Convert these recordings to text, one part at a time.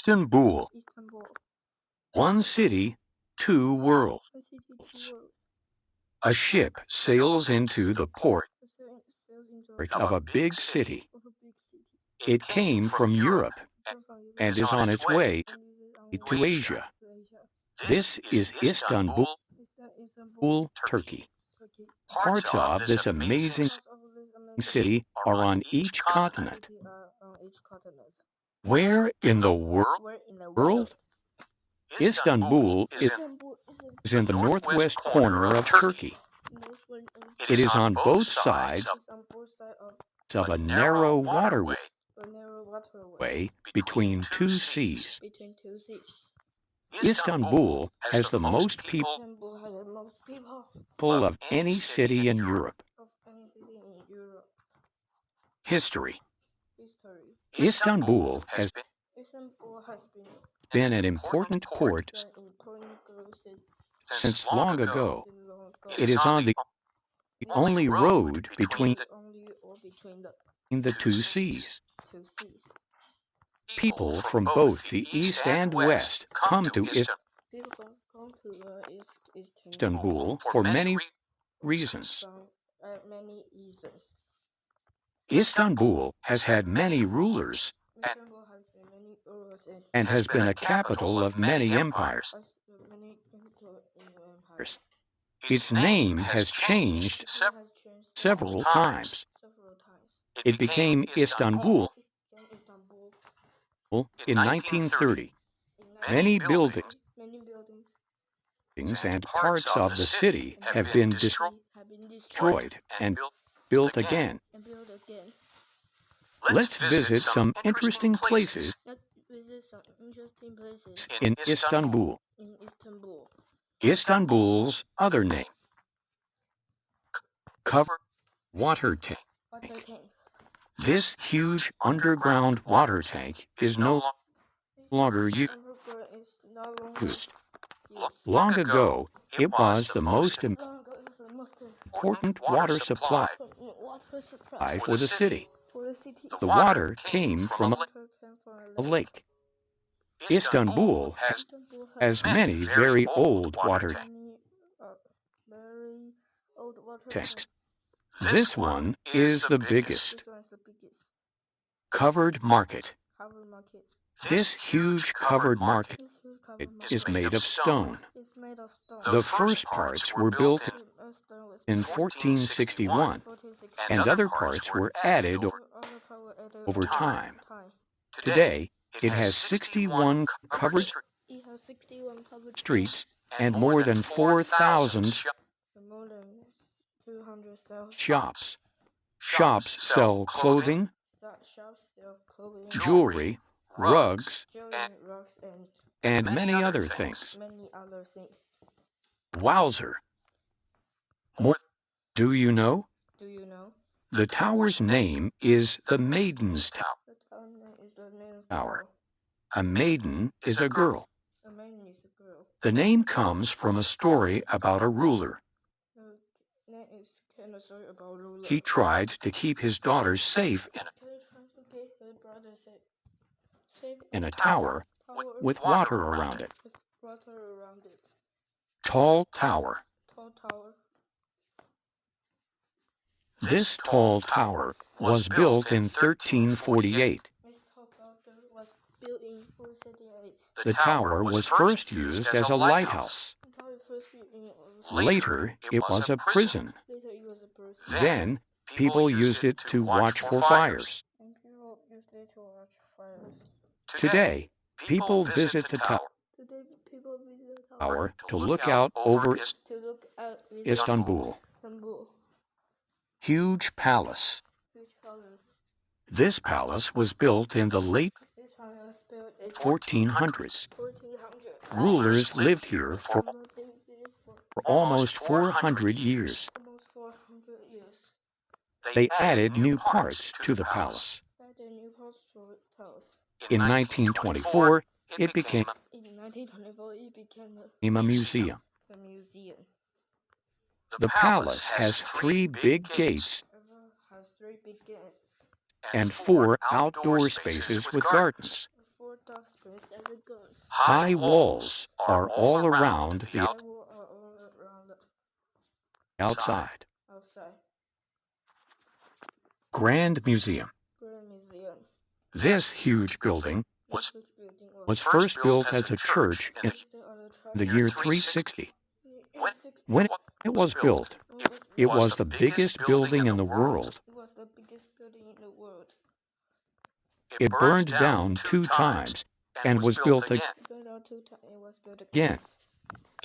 Istanbul. Istanbul. One city, two worlds. One city, two worlds. A ship sails into the port Sails into of a big city. of a big city. It came from Europe From Europe. and is on its way And is on its to way Asia. to Asia. This is Istanbul, Istanbul, Turkey. Turkey. Parts of this amazing Parts of this amazing city are on each continent. city are on each continent. Where in the world? Where in the world? Istanbul Istanbul is in the northwest corner of Turkey. It is on both sides on both sides of a narrow waterway a narrow waterway between two seas. between two seas. Istanbul has the most Istanbul has the most people of any city in Europe. of any city in Europe. History. History. Istanbul has Istanbul has been an important port been an important city since long ago. since long ago. It is on the only road between between the two seas. two seas. People from both the east and west come to People come to Istanbul for many reasons. Many reasons. Istanbul has had many rulers Istanbul has been many rulers and has been a capital of many empires. many capital in empires. Its name has changed several times. It became Istanbul in 1930. Many buildings and parts of the city have been destroyed and built again. Let's visit some interesting places in Istanbul. Istanbul's other name, covered water tank. This huge underground water tank is no longer used. Long ago, it was the most important water supply for the city. The water came from a lake. Istanbul has many very old water tanks. This one is the biggest. Covered market. This huge covered market is made of stone. The first parts were built in 1461, and other parts were added over time. Today, it has 61 covered streets and more than 4,000 shops. Shops sell clothing, jewelry, rugs, and many other things. Wowzer! More, do you know? The tower's name is the Maiden's Tower. A maiden is a girl. The name comes from a story about a ruler. He tried to keep his daughters safe in a tower with water around it. Tall tower. This tall tower was built in 1348. The tower was first used as a lighthouse. Later, it was a prison. Then, people used it to watch for fires. Today, people visit the tower to look out over Istanbul. Huge palace. This palace was built in the late 1400s. Rulers lived here for almost 400 years. They added new parts to the palace. In 1924, it became a museum. The palace has 3 big gates and 4 outdoor spaces with gardens. of springs and lagoons. High walls are all around the High walls are all around the outside. outside. Grand Museum. Grand Museum. This huge building This huge building was first built as a church in the year 360. When it was built, it was the biggest building in the world. It was the biggest building in the world. It burned down 2 times and was built It burned down 2 times and was built again.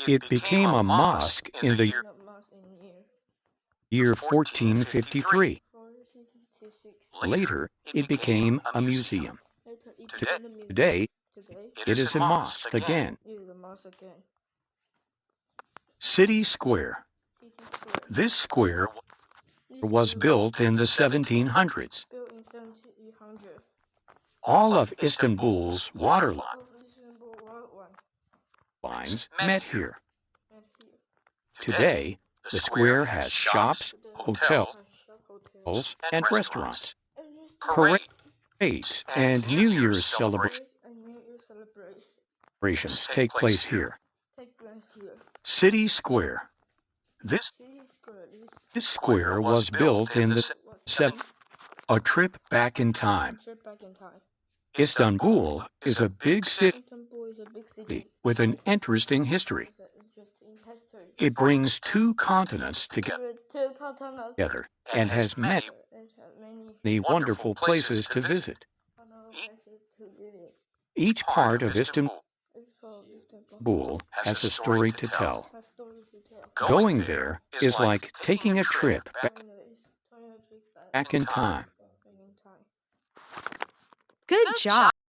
It became a mosque in the in a mosque in year 1453. 1456. Later, it became a museum. Later, it became a museum. Today, Today, it is a mosque again. it is a mosque again. City Square. City Square. This square This was square built in the 1700s. built in 1700. All of Istanbul's water All of Istanbul water lines met here. and here. Today, the square has shops, Today, hotels, has shop, hotels, and restaurants, and restaurants. parades, and New Year's celebrations And New Year celebrations take place here. take place here. City Square. This City Square square was built in the was 7th. A trip back in time. trip back in time. Istanbul is a big city Istanbul is a big city with an interesting history. with an interesting history. It brings 2 continents There are 2 continents together and has many and have many many wonderful places to visit. wonderful places to visit. Each part of Istanbul It's called Istanbul. has a story to tell. Has stories to tell. Going there is like taking a trip Turning a trip back in time. back in time. Good job.